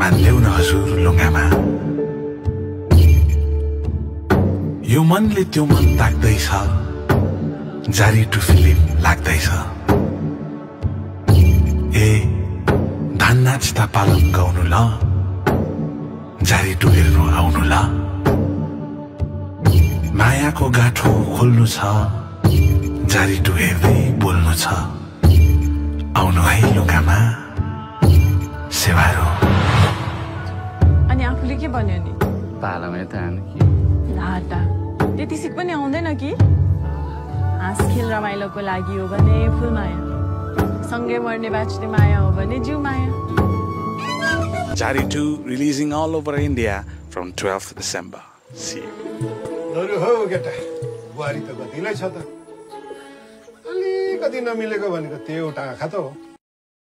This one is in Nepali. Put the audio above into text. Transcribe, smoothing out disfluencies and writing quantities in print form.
हान्देऊ न हजुर लुगामा यो मनले त्यो मन ताक्दैछ जारी टु फिल्म लाग्दैछ ए धान नाच्दा पालम गाउनु ल जारी टु हेर्नु आउनु ल मायाको गाठो खोल्नु छ जारी टु हेर्दै बोल्नु छ आउनु है लुगामा सेवारो अनि आफूले के भन्यो नि पालामै त हानु कि लाटा त्यति सिक पनि आउँदैन कि हाँस खेल रमाइलोको लागि हो भने फुल माया सँगै मर्ने बाँच्ने माया हो भने जिउ माया Jari 2 releasing all over India from 12th December. See you. लरु हो केटा बुहारी त कतिलाई छ त अलिकति नमिलेको भनेको त्यो एउटा आँखा त हो